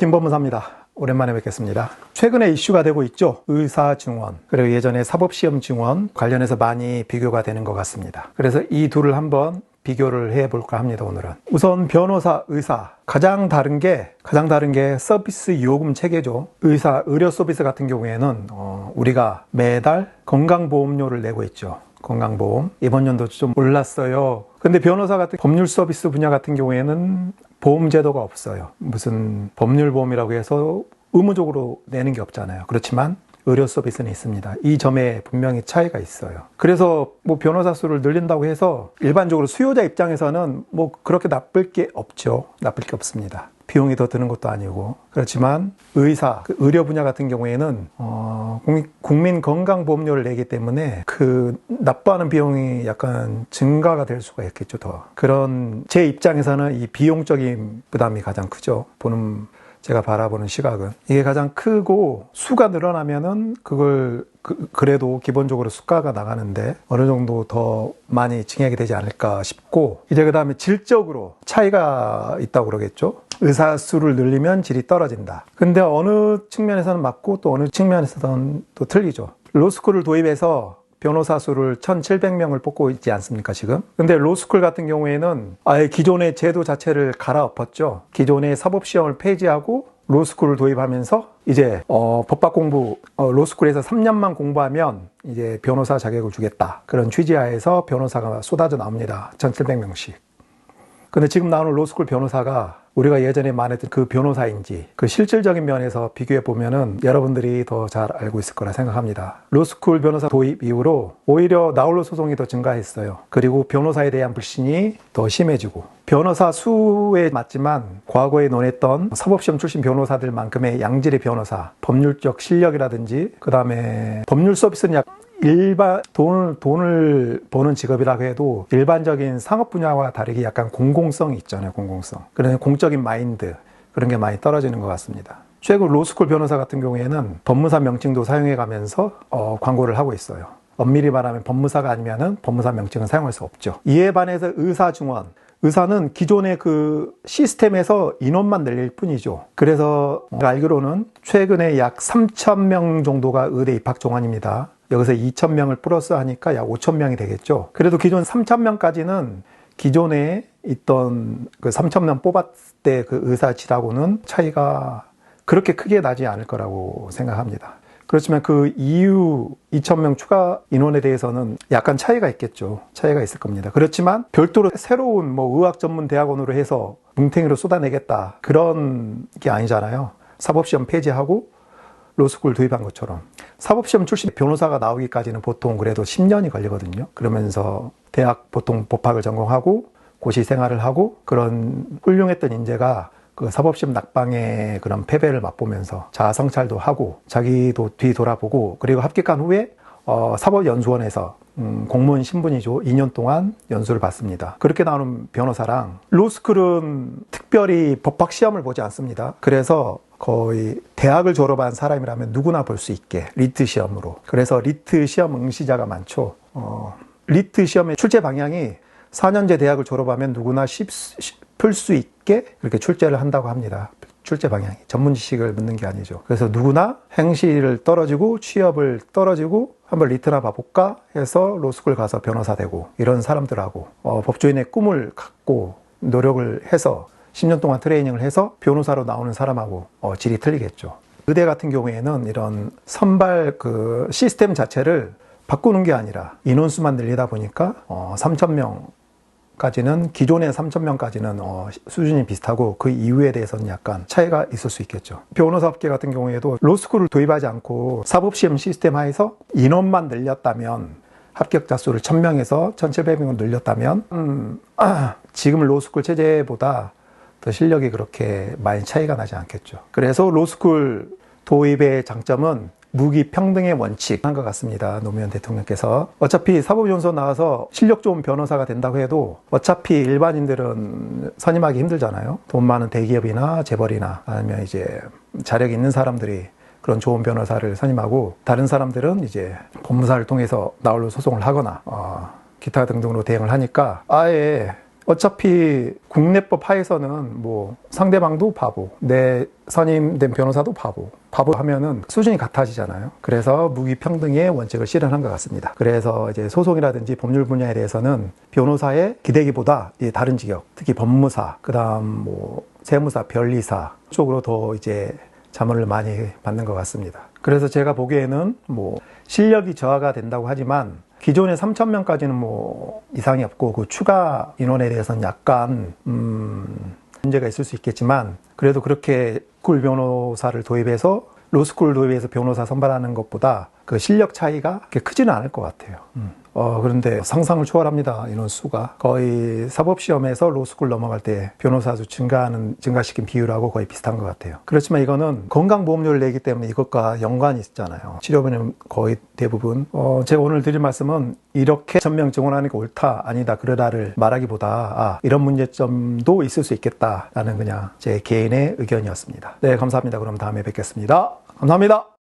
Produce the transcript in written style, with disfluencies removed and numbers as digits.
김법무사입니다. 오랜만에 뵙겠습니다. 최근에 이슈가 되고 있죠. 의사 증원, 그리고 예전에 사법시험 증원 관련해서 많이 비교가 되는 것 같습니다. 그래서 이 둘을 한번 비교를 해볼까 합니다. 오늘은 우선 변호사, 의사 가장 다른 게 서비스 요금 체계죠. 의료 서비스 같은 경우에는 우리가 매달 건강보험료를 내고 있죠. 건강보험 이번 연도 좀 올랐어요. 근데 변호사 같은 법률 서비스 분야 같은 경우에는 보험 제도가 없어요. 무슨 법률보험이라고 해서 의무적으로 내는 게 없잖아요. 그렇지만 의료 서비스는 있습니다. 이 점에 분명히 차이가 있어요. 그래서 변호사 수를 늘린다고 해서 일반적으로 수요자 입장에서는 그렇게 나쁠 게 없죠. 나쁠 게 없습니다. 비용이 더 드는 것도 아니고. 그렇지만 의사, 의료 분야 같은 경우에는 국민 건강보험료를 내기 때문에 그 납부하는 비용이 약간 증가가 될 수가 있겠죠. 더 그런 제 입장에서는 이 비용적인 부담이 가장 크죠. 제가 바라보는 시각은 이게 가장 크고, 수가 늘어나면은 그걸 그래도 기본적으로 수가가 나가는데 어느 정도 더 많이 증액이 되지 않을까 싶고, 이제 그 다음에 질적으로 차이가 있다고 그러겠죠. 의사 수를 늘리면 질이 떨어진다. 근데 어느 측면에서는 맞고 또 어느 측면에서는 또 틀리죠. 로스쿨을 도입해서 변호사 수를 1,700명을 뽑고 있지 않습니까, 지금? 근데 로스쿨 같은 경우에는 아예 기존의 제도 자체를 갈아엎었죠. 기존의 사법시험을 폐지하고 로스쿨을 도입하면서 이제 법학 공부, 로스쿨에서 3년만 공부하면 이제 변호사 자격을 주겠다. 그런 취지하에서 변호사가 쏟아져 나옵니다. 1,700명씩. 근데 지금 나오는 로스쿨 변호사가 우리가 예전에 말했던 그 변호사인지 그 실질적인 면에서 비교해 보면은 여러분들이 더 잘 알고 있을 거라 생각합니다. 로스쿨 변호사 도입 이후로 오히려 나홀로 소송이 더 증가했어요. 그리고 변호사에 대한 불신이 더 심해지고, 변호사 수에 맞지만 과거에 논했던 사법시험 출신 변호사들만큼의 양질의 변호사, 법률적 실력이라든지 그 다음에 법률 서비스는 돈을 버는 직업이라고 해도 일반적인 상업 분야와 다르게 약간 공공성이 있잖아요. 공공성. 그런 공적인 마인드, 그런 게 많이 떨어지는 것 같습니다. 최근 로스쿨 변호사 같은 경우에는 법무사 명칭도 사용해 가면서 광고를 하고 있어요. 엄밀히 말하면 법무사가 아니면은 법무사 명칭은 사용할 수 없죠. 이에 반해서 의사 증원, 의사는 기존의 그 시스템에서 인원만 늘릴 뿐이죠. 그래서 알기로는 최근에 약 3,000명 정도가 의대 입학 정원입니다. 여기서 2,000명을 플러스 하니까 약 5,000명이 되겠죠. 그래도 기존 3,000명까지는 기존에 있던 그 3,000명 뽑았을 때 그 의사질하고는 차이가 그렇게 크게 나지 않을 거라고 생각합니다. 그렇지만 그 이후 2,000명 추가 인원에 대해서는 약간 차이가 있겠죠. 차이가 있을 겁니다. 그렇지만 별도로 새로운 의학 전문 대학원으로 해서 뭉탱이로 쏟아내겠다, 그런 게 아니잖아요. 사법시험 폐지하고 로스쿨 도입한 것처럼. 사법시험 출신 변호사가 나오기까지는 보통 그래도 10년이 걸리거든요. 그러면서 대학 보통 법학을 전공하고 고시 생활을 하고, 그런 훌륭했던 인재가 그 사법시험 낙방의 그런 패배를 맛보면서 자아 성찰도 하고 자기도 뒤돌아보고, 그리고 합격한 후에 사법연수원에서 공무원 신분이죠. 2년 동안 연수를 받습니다. 그렇게 나오는 변호사랑 로스쿨은 특별히 법학 시험을 보지 않습니다. 그래서 거의 대학을 졸업한 사람이라면 누구나 볼 수 있게 리트 시험으로. 그래서 리트 시험 응시자가 많죠. 리트 시험의 출제 방향이 4년제 대학을 졸업하면 누구나 풀 수 있게 그렇게 출제를 한다고 합니다. 출제 방향이 전문 지식을 묻는 게 아니죠. 그래서 누구나 행시를 떨어지고 취업을 떨어지고 한번 리트나 봐볼까 해서 로스쿨 가서 변호사 되고, 이런 사람들하고 법조인의 꿈을 갖고 노력을 해서 10년 동안 트레이닝을 해서 변호사로 나오는 사람하고 질이 틀리겠죠. 의대 같은 경우에는 이런 선발 그 시스템 자체를 바꾸는 게 아니라 인원수만 늘리다 보니까 3,000명까지는, 기존의 3,000명까지는 수준이 비슷하고 그 이후에 대해서는 약간 차이가 있을 수 있겠죠. 변호사업계 같은 경우에도 로스쿨을 도입하지 않고 사법시험 시스템 하에서 인원만 늘렸다면, 합격자 수를 1,000명에서 1,700명으로 늘렸다면 지금 로스쿨 체제보다 더 실력이 그렇게 많이 차이가 나지 않겠죠. 그래서 로스쿨 도입의 장점은 무기평등의 원칙 한 것 같습니다. 노무현 대통령께서. 어차피 사법연수원 나와서 실력 좋은 변호사가 된다고 해도 어차피 일반인들은 선임하기 힘들잖아요. 돈 많은 대기업이나 재벌이나 아니면 이제 자력 있는 사람들이 그런 좋은 변호사를 선임하고, 다른 사람들은 이제 법무사를 통해서 나홀로 소송을 하거나 기타 등등으로 대응을 하니까 아예 어차피 국내법 하에서는 뭐 상대방도 바보, 내 선임된 변호사도 바보 하면은 수준이 같아지잖아요. 그래서 무기평등의 원칙을 실현한 것 같습니다. 그래서 이제 소송이라든지 법률 분야에 대해서는 변호사의 기대기보다 다른 직역, 특히 법무사, 그다음 뭐 세무사, 변리사 쪽으로 더 이제 자문을 많이 받는 것 같습니다. 그래서 제가 보기에는 뭐 실력이 저하가 된다고 하지만 기존의 3,000명까지는 뭐 이상이 없고 그 추가 인원에 대해서는 약간 문제가 있을 수 있겠지만 그래도 그렇게 스쿨 변호사를 도입해서 로스쿨 도입해서 변호사 선발하는 것보다 그 실력 차이가 그렇게 크지는 않을 것 같아요. 그런데 상상을 초월합니다. 인원 수가 거의 사법시험에서 로스쿨 넘어갈 때 변호사 수 증가시킨 비율하고 거의 비슷한 것 같아요. 그렇지만 이거는 건강보험료를 내기 때문에 이것과 연관이 있잖아요. 치료비는 거의 대부분 제가 오늘 드릴 말씀은 이렇게 1,000명 증원하는 게 옳다 아니다 그러다를 말하기보다 이런 문제점도 있을 수 있겠다라는 그냥 제 개인의 의견이었습니다. 네, 감사합니다. 그럼 다음에 뵙겠습니다. 감사합니다.